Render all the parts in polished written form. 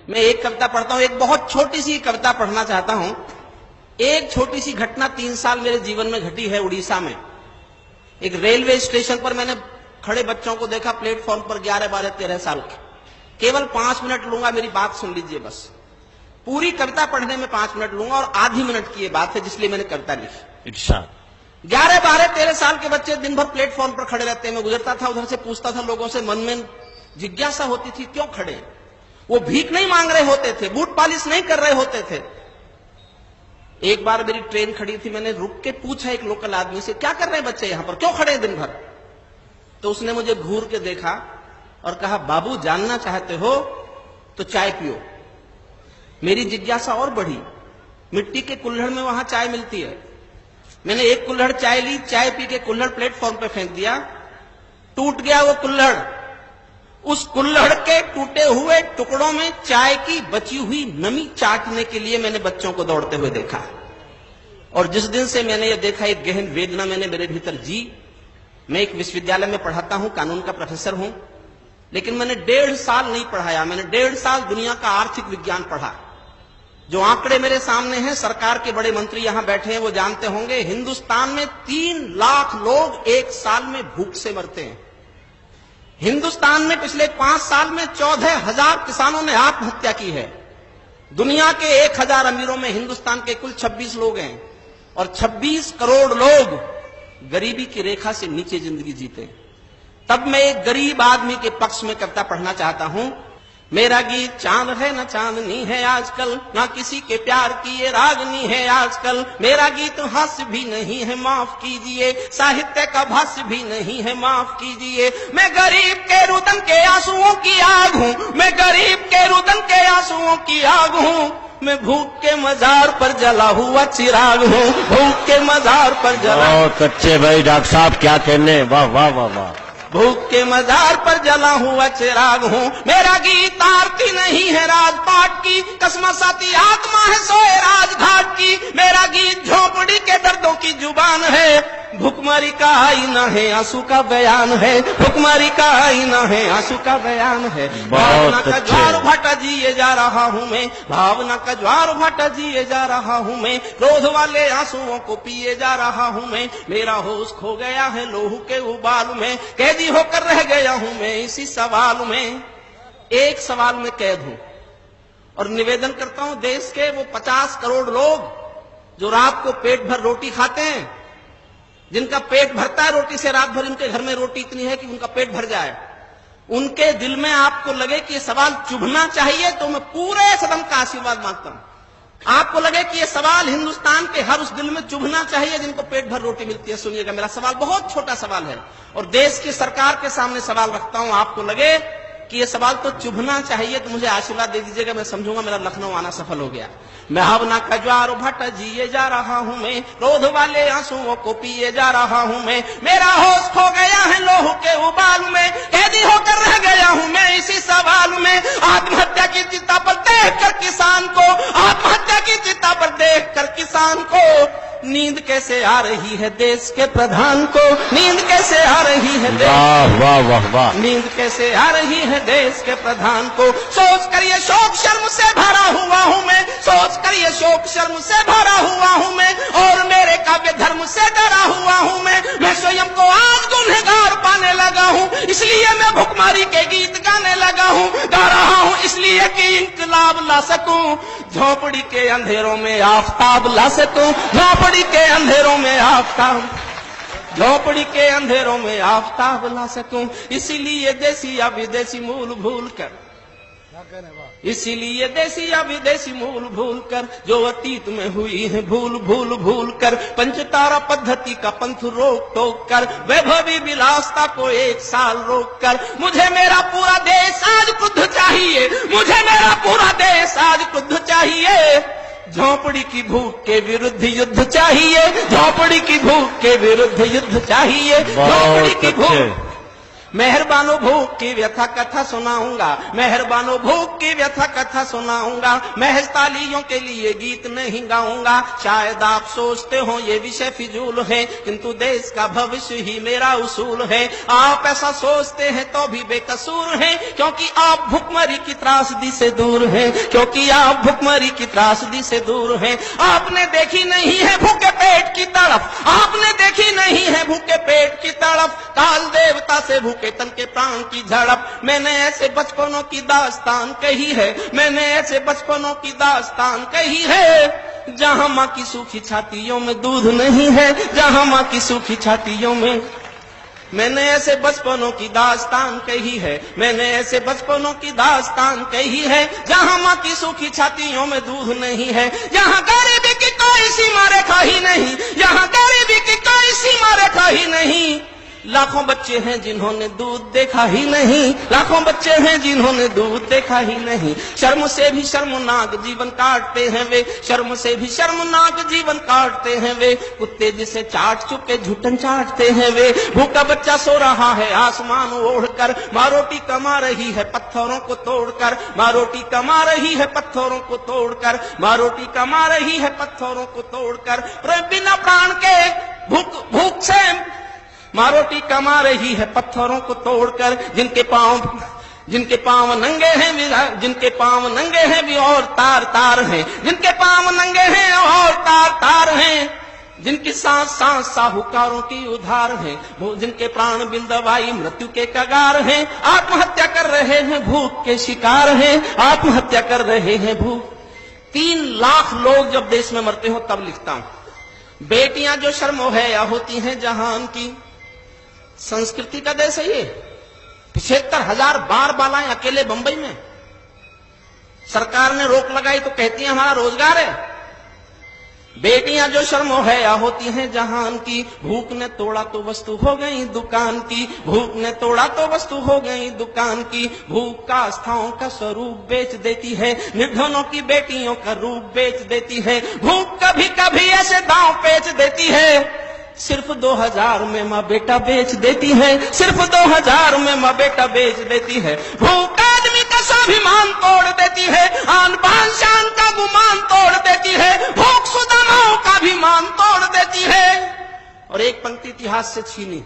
मैं एक कविता पढ़ता हूं, एक बहुत छोटी सी कविता पढ़ना चाहता हूं। एक छोटी सी घटना 3 साल मेरे जीवन में घटी है उड़ीसा में। एक रेलवे स्टेशन पर मैंने खड़े बच्चों को देखा, प्लेटफॉर्म पर 11, 12, 13 साल के। केवल 5 मिनट लूंगा, मेरी बात सुन लीजिए बस। पूरी कविता पढ़ने में 5 मिनट लूंगा और आधी मिनट की ये बात है, जिसलिए मैंने कविता लिखी। 11, 12, 13 साल के बच्चे दिन भर प्लेटफॉर्म पर खड़े रहते हैं। मैं गुजरता था, उधर से पूछता था लोगों से, मन में जिज्ञासा होती थी क्यों खड़े। वो भीख नहीं मांग रहे होते थे, बूट पॉलिश नहीं कर रहे होते थे। एक बार मेरी ट्रेन खड़ी थी, मैंने रुक के पूछा एक लोकल आदमी से, क्या कर रहे हैं बच्चे यहां पर, क्यों खड़े हैं दिन भर। तो उसने मुझे घूर के देखा और कहा, बाबू जानना चाहते हो तो चाय पियो। मेरी जिज्ञासा और बढ़ी। मिट्टी के कुल्हड़ में वहां चाय मिलती है। मैंने एक कुल्हड़ चाय ली, चाय पी के कुल्हड़ प्लेटफॉर्म पे फेंक दिया, टूट गया वो कुल्हड़। उस कुल्हड़ के टूटे हुए टुकड़ों में चाय की बची हुई नमी चाटने के लिए मैंने बच्चों को दौड़ते हुए देखा। और जिस दिन से मैंने ये देखा, एक गहन वेदना मैंने मेरे भीतर जी। मैं एक विश्वविद्यालय में पढ़ाता हूं, कानून का प्रोफेसर हूं, लेकिन मैंने 1.5 साल नहीं पढ़ाया। मैंने 1.5 साल दुनिया का आर्थिक विज्ञान पढ़ा। जो आंकड़े मेरे सामने हैं, सरकार के बड़े मंत्री यहां बैठे हैं, वो जानते होंगे, हिंदुस्तान में 3 लाख लोग एक साल में भूख से मरते हैं। हिंदुस्तान में पिछले 5 साल में 14,000 किसानों ने आत्महत्या की है। दुनिया के 1,000 अमीरों में हिंदुस्तान के कुल 26 लोग हैं और 26 करोड़ लोग गरीबी की रेखा से नीचे जिंदगी जीते हैं। तब मैं एक गरीब आदमी के पक्ष में कविता पढ़ना चाहता हूं। मेरा गीत चांद है न चांदनी है आजकल, ना किसी के प्यार की ये रागनी है आजकल। मेरा गीत हास्य भी नहीं है, माफ कीजिए, साहित्य का भाष्य भी नहीं है, माफ कीजिए। मैं गरीब के रुदन के आंसुओं की आग हूं, मैं गरीब के रुदन के आंसुओं की आग हूं। मैं भूख के मजार पर जला हुआ चिराग हूं, भूख के मजार पर जला। कच्चे भाई डॉक्टर साहब क्या कहने, वाह वाह वाह वाह। भूख के मजार पर जला हुआ चिराग हूं। मेरा गीत आरती नहीं है राजपाट की, कसमसाती आत्मा है सोए राजघाट की। मेरा गीत झोपड़ी के दर्दों की जुबान है, भुखमरी का आईना है, आंसू का बयान है, भुखमरी का आईना है, आंसू का बयान है। भावना का ज्वार भाटा जिए जा रहा हूं मैं, भावना का ज्वार भाटा जिए जा रहा हूं मैं। क्रोध वाले आंसुओं को पिए जा रहा हूं मैं। मेरा होश खो गया है लोहू के उबाल में, कैदी होकर रह गया हूं मैं इसी सवाल में। एक सवाल में कैद हूं और निवेदन करता हूं, देश के वो 50 करोड़ लोग जो रात को पेट भर रोटी खाते हैं, जिनका पेट भरता है रोटी से, रात भर इनके घर में रोटी इतनी है कि उनका पेट भर जाए, उनके दिल में आपको लगे कि ये सवाल चुभना चाहिए, तो मैं पूरे सदन का आशीर्वाद मांगता हूं। आपको लगे कि ये सवाल हिंदुस्तान के हर उस दिल में चुभना चाहिए जिनको पेट भर रोटी मिलती है। सुनिएगा, मेरा सवाल बहुत छोटा सवाल है और देश की सरकार के सामने सवाल रखता हूं। आपको लगे कि ये सवाल तो चुभना चाहिए तो मुझे आशीर्वाद दे दीजिएगा, मैं समझूंगा मेरा लखनऊ आना सफल हो गया। मैं भावना का ज्वार भाटा जिए जा रहा हूं मैं, क्रोध वाले आंसुओं को पिए जा रहा हूं मैं। मेरा होश खो गया है लोहू के उबाल में, कैदी होकर रह गया हूं मैं इसी सवाल में। आत्महत्या की चिंता पर देखकर किसान को, आत्महत्या की चिंता पर देखकर किसान को नींद कैसे आ रही है देश के प्रधान को, नींद कैसे आ रही है, वाह वाह वाह वाह, नींद कैसे आ रही है देश के प्रधान को। सोच कर ये शोक शर्म से भरा हुआ हूं मैं, सोच कर ये शोक शर्म से भरा हुआ हूं मैं, और मेरे काव्य धर्म से डरा हुआ हूं मैं स्वयं को आज गुनहगार पाने लगा हूं, इसलिए मैं भुखमरी के गीत गाने लगा हूं। गा रहा हूं इसलिए कि इंकलाब ला सकूं, झोपड़ी के अंधेरों में आफताब ला सकूं, झोपड़ी के अंधेरों में आफताब, झोपड़ी के अंधेरों में आफताब ला सकूं। इसीलिए देसी या विदेशी मूल भूल कर, इसीलिए देसी या विदेशी मूल भूल कर, जो अतीत में हुई है भूल भूल भूल कर, पंचतारा पद्धति का पंथ रोक टोक कर, वैभवी विलासता को 1 साल रोक कर, मुझे मेरा पूरा देश आज क्रुद्ध चाहिए, मुझे मेरा पूरा देश आज क्रुद्ध चाहिए। झोपड़ी की भूख के विरुद्ध युद्ध चाहिए, झोपड़ी की भूख के विरुद्ध युद्ध चाहिए, झोपड़ी की भूख, मेहरबानो भूख की व्यथा कथा सुनाऊंगा, मेहरबानो भूख की व्यथा कथा सुनाऊंगा, महज तालियों के लिए गीत नहीं गाऊंगा। शायद आप सोचते हो ये विषय फिजूल है, किंतु देश का भविष्य ही मेरा उसूल है। आप ऐसा सोचते हैं तो भी बेकसूर हैं, क्योंकि आप भुखमरी की त्रासदी से दूर हैं, क्योंकि आप भुखमरी की त्रासदी से दूर हैं। आपने देखी नहीं है भूखे पेट की तड़प, आपने देखी नहीं है भूखे पेट की तड़प, काल देवता से भूखे तन के प्राण की झड़प। मैंने ऐसे बचपनों की दास्तान कही है, मैंने ऐसे बचपनों की दास्तान कही है, जहां मां की सूखी छातियों में दूध नहीं है, जहां मां की सूखी छातियों में। मैंने ऐसे बचपनों की दास्तान कही है, मैंने ऐसे बचपनों की दास्तान कही है, जहां मां की सूखी छातियों में दूध नहीं है, जहां गरीबी की कोई सीमा रेखा ही नहीं, जहां गरीबी की कोई सीमा रेखा ही नहीं। लाखों बच्चे हैं जिन्होंने दूध देखा ही नहीं, लाखों बच्चे हैं जिन्होंने दूध देखा ही नहीं। शर्म से भी शर्मनाक जीवन काटते हैं वे, शर्म से भी शर्मनाक जीवन काटते हैं वे, कुत्ते जिसे चाट चुके झुटन चाटते हैं वे। भूखा बच्चा सो रहा है आसमान ओढ़कर, माँ रोटी कमा रही है पत्थरों को तोड़कर, माँ रोटी कमा रही है पत्थरों को तोड़कर, माँ रोटी कमा रही है पत्थरों को तोड़कर। बिना प्राण के भूख से माँ रोटी कमा रही है पत्थरों को तोड़कर। जिनके पांव नंगे हैं, जिनके पांव नंगे हैं भी और तार तार हैं, जिनके पांव नंगे हैं और तार तार हैं, जिनकी सांस सांस साहूकारों की उधार है, वो जिनके प्राण बिन दवाई मृत्यु के कगार हैं, आत्महत्या कर रहे हैं भूख के शिकार हैं, आत्महत्या कर रहे हैं भूख। 3 लाख लोग जब देश में मरते हो तब लिखता हूं। बेटियां जो शर्मो है या होती हैं जहान की, संस्कृति का देश है ये। 75,000 बार बालाएं अकेले बंबई में, सरकार ने रोक लगाई तो कहती है हमारा रोजगार है। बेटियां जो शर्मो है या होती हैं जहान की, भूख ने तोड़ा तो वस्तु हो गई दुकान की, भूख ने तोड़ा तो वस्तु हो गई दुकान की। भूख का आस्थाओं का स्वरूप बेच देती है, निर्धनों की बेटियों का रूप बेच देती है। भूख कभी कभी ऐसे दांव पेच देती है, सिर्फ 2000 में माँ बेटा बेच देती है, सिर्फ 2000 में माँ बेटा बेच देती है। भूख आदमी का स्वाभिमान तोड़ देती है, आन बान शान का गुमान तोड़ देती है, भूख सुदामाओं का भी मान तोड़ देती है। और एक पंक्ति इतिहास से छीनी,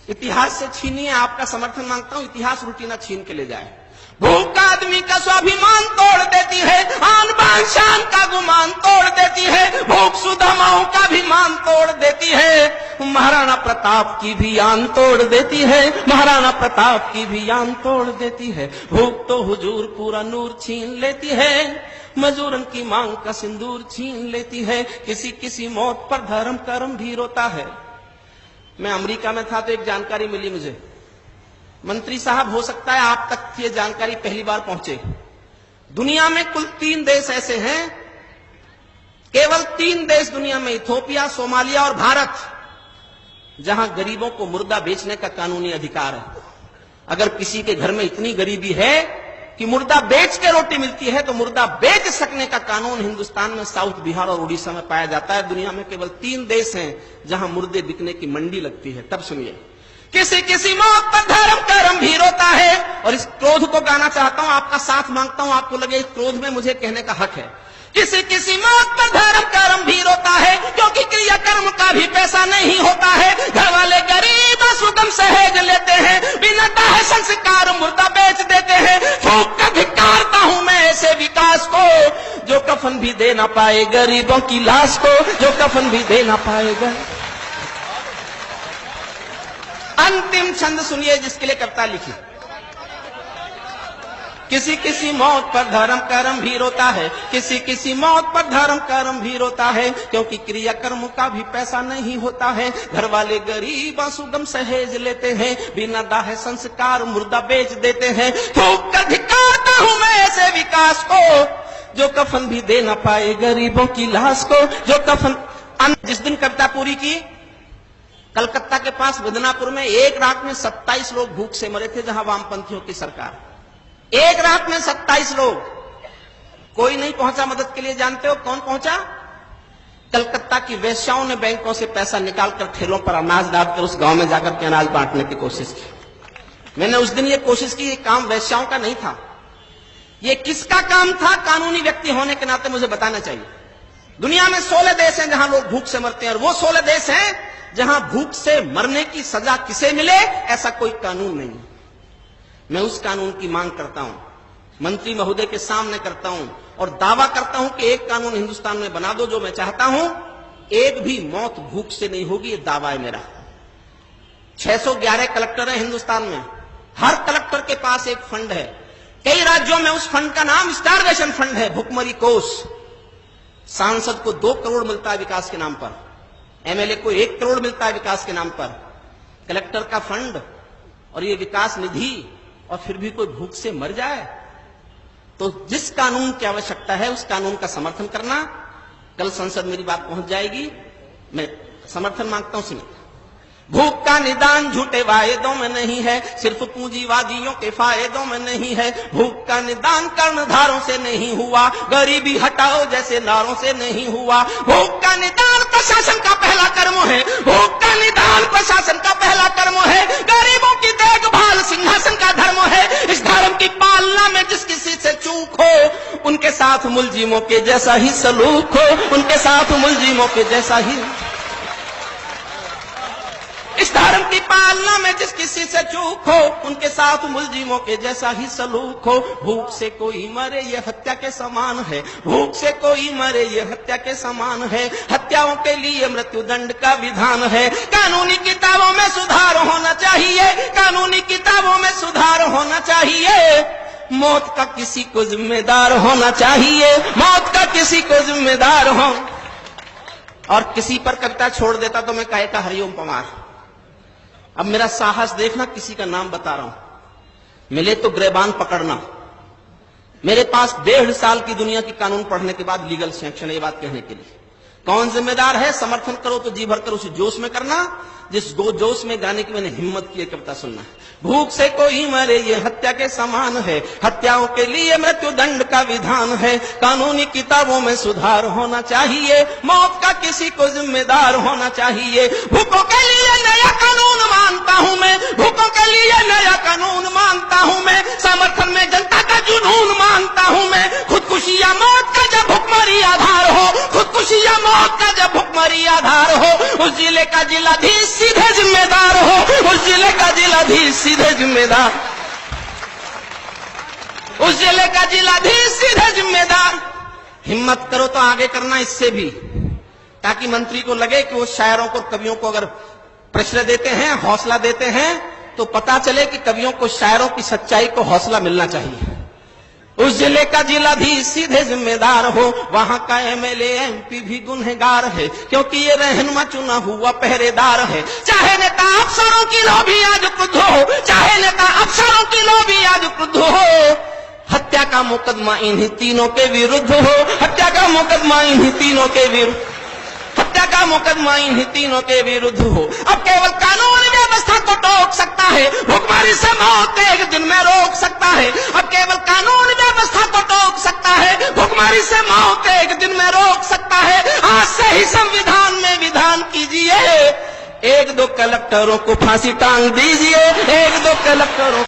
इतिहास से छीनी है, आपका समर्थन मांगता हूं, इतिहास उल्टी ना छीन के ले जाए। भूख आदमी का स्वाभिमान तोड़ देती है, आन बान शान का गुमान तोड़ देती है, भूख सुदामाओं का भी मान तोड़ देती है, महाराणा प्रताप की भी आन तोड़ देती है, महाराणा प्रताप की भी आन तोड़ देती है। भूख तो हुजूर पूरा नूर छीन लेती है, मजूरन की मांग का सिंदूर छीन लेती है। किसी किसी मौत पर धर्म कर्म भी रोता है। मैं अमेरिका में था तो एक जानकारी मिली मुझे, मंत्री साहब हो सकता है आप तक ये जानकारी पहली बार पहुंचे। दुनिया में कुल 3 देश ऐसे हैं, केवल 3 देश दुनिया में, इथियोपिया, सोमालिया और भारत, जहां गरीबों को मुर्दा बेचने का कानूनी अधिकार है। अगर किसी के घर में इतनी गरीबी है कि मुर्दा बेच के रोटी मिलती है, तो मुर्दा बेच सकने का कानून हिंदुस्तान में साउथ, बिहार और उड़ीसा में पाया जाता है। दुनिया में केवल 3 देश हैं जहां मुर्दे बिकने की मंडी लगती है। तब सुनिए, किसी किसी मौत पर धर्म कर्म भी रोता है। और इस क्रोध को गाना चाहता हूं, आपका साथ मांगता हूं, आपको लगे इस क्रोध में मुझे कहने का हक है। किसी किसी मौत पर धर्म कर्म भी रोता है, क्योंकि क्रिया कर्म का भी पैसा नहीं होता है। घर वाले गरीब सुगम सहेज लेते हैं, बिना दाह संस्कार मुर्दा बेच देते हैं। फूंक कर धिक्कारता हूं मैं ऐसे विकास को, जो कफन भी दे ना पाए गरीबों की लाश को, जो कफन भी दे ना पाएगा। अंतिम छंद सुनिए जिसके लिए कविता लिखी। किसी किसी मौत पर धर्म कर्म भी रोता है, किसी किसी मौत पर धर्म कर्म भी रोता है, क्योंकि क्रिया कर्म का भी पैसा नहीं होता है। घर वाले गरीब सुगम सहेज लेते हैं, बिना दाह संस्कार मुर्दा बेच देते हैं। फूंक कर धिक्कारता हूं मैं ऐसे विकास को, जो कफन भी दे ना पाए गरीबों की लाश को, जो कफन। जिस दिन कविता पूरी की, कलकत्ता के पास मिदनापुर में एक रात में 27 लोग भूख से मरे थे, जहां वामपंथियों की सरकार। एक रात में 27 लोग, कोई नहीं पहुंचा मदद के लिए। जानते हो कौन पहुंचा? कलकत्ता की वेश्याओं ने बैंकों से पैसा निकालकर ठेलों पर अनाज डालकर उस गांव में जाकर के अनाज बांटने की कोशिश की। मैंने उस दिन ये कोशिश की, ये काम वैश्याओं का नहीं था। ये किसका काम था? कानूनी व्यक्ति होने के नाते मुझे बताना चाहिए। दुनिया में 16 देश हैं जहां लोग भूख से मरते हैं, और वो 16 देश हैं जहां भूख से मरने की सजा किसे मिले ऐसा कोई कानून नहीं है। मैं उस कानून की मांग करता हूं, मंत्री महोदय के सामने करता हूं, और दावा करता हूं कि एक कानून हिंदुस्तान में बना दो जो मैं चाहता हूं, एक भी मौत भूख से नहीं होगी। ये दावा है मेरा। 611 कलेक्टर हैं हिंदुस्तान में, हर कलेक्टर के पास एक फंड है। कई राज्यों में उस फंड का नाम स्टारवेशन फंड है, भुखमरी कोष। सांसद को 2 करोड़ मिलता है विकास के नाम पर, एमएलए को 1 करोड़ मिलता है विकास के नाम पर। कलेक्टर का फंड और ये विकास निधि, और फिर भी कोई भूख से मर जाए। तो जिस कानून की आवश्यकता है उस कानून का समर्थन करना। कल संसद मेरी बात पहुंच जाएगी, मैं समर्थन मांगता हूं। सुनिए, भूख का निदान झूठे वायदों में नहीं है, सिर्फ पूंजीवादियों के फायदों में नहीं है। भूख का निदान कर्णधारों से नहीं हुआ, गरीबी हटाओ जैसे नारों से नहीं हुआ। भूख का निदान प्रशासन का पहला कर्म है, भूख का निदान प्रशासन का पहला कर्म है। गरीबों की देखभाल सिंहासन का धर्म है। इस धर्म की पालना में जिस किसी से चूक हो, उनके साथ मुलजिमों के जैसा ही सलूक हो, उनके साथ मुलजिमों के जैसा ही। इस धर्म की पालना में जिस किसी से चूक हो, उनके साथ मुलजिमों के जैसा ही सलूक हो। भूख से कोई मरे ये हत्या के समान है, भूख से कोई मरे ये हत्या के समान है। हत्याओं के लिए मृत्युदंड का विधान है। कानूनी किताबों में सुधार होना चाहिए, कानूनी किताबों में सुधार होना चाहिए। मौत का किसी को जिम्मेदार होना चाहिए, मौत का किसी को जिम्मेदार हो। और किसी पर कविता छोड़ देता तो मैं कहे का हरिओम पवार। अब मेरा साहस देखना, किसी का नाम बता रहा हूं। मिले तो गिरबान पकड़ना। मेरे पास 1.5 साल की दुनिया की कानून पढ़ने के बाद लीगल सैंक्शन, ये बात कहने के लिए। कौन जिम्मेदार है? समर्थन करो तो जी भर कर उसी जोश में करना जिस जोश में गाने की मैंने हिम्मत की कविता सुनना। भूख से कोई मरे ये हत्या के समान है, हत्याओं के लिए मृत्युदंड का विधान है। कानूनी किताबों में सुधार होना चाहिए, मौत का किसी को जिम्मेदार होना चाहिए। भूखों के लिए नया कानून मानता हूं मैं, भूखों के लिए नया कानून मानता हूं मैं। समर्थन में जनता का जुनून मानता हूं मैं। खुदकुशी या मौत का जब भुखमरी आधार हो, खुदकुशी या मौत का जब भुखमरी आधार हो, उस जिले का जिलाधीश सीधे जिम्मेदार हो, उस जिले का जिलाधीश सीधे जिम्मेदार, उस जिले का जिलाधीश सीधे जिम्मेदार। हिम्मत करो तो आगे करना इससे भी, ताकि मंत्री को लगे कि वो शायरों को, कवियों को अगर प्रश्न देते हैं, हौसला देते हैं, तो पता चले कि कवियों को, शायरों की सच्चाई को हौसला मिलना चाहिए। उस जिले का जिलाधीश सीधे जिम्मेदार हो, वहां का एमएलए एमपी भी गुनहगार है, क्योंकि ये रहनुमा चुना हुआ पहरेदार है। चाहे नेता अफसरों की लॉबी आज क्रुद्ध हो, चाहे नेता अफसरों की लॉबी आज क्रुद्ध हो, हत्या का मुकदमा इन्हीं तीनों के विरुद्ध हो, हत्या का मुकदमा इन्हीं तीनों के विरुद्ध, हत्या का मुकदमा इन्हीं तीनों के विरुद्ध हो। अब केवल कानून व्यवस्था को टोक सकता है, भुखमरी से मौत एक दिन में रोक सकता है। अब केवल कानून व्यवस्था को टोक सकता है, भुखमरी से मौत एक दिन में रोक सकता है। आज से ही संविधान में विधान कीजिए, 1-2 कलेक्टरों को फांसी टांग दीजिए, 1-2 कलेक्टरों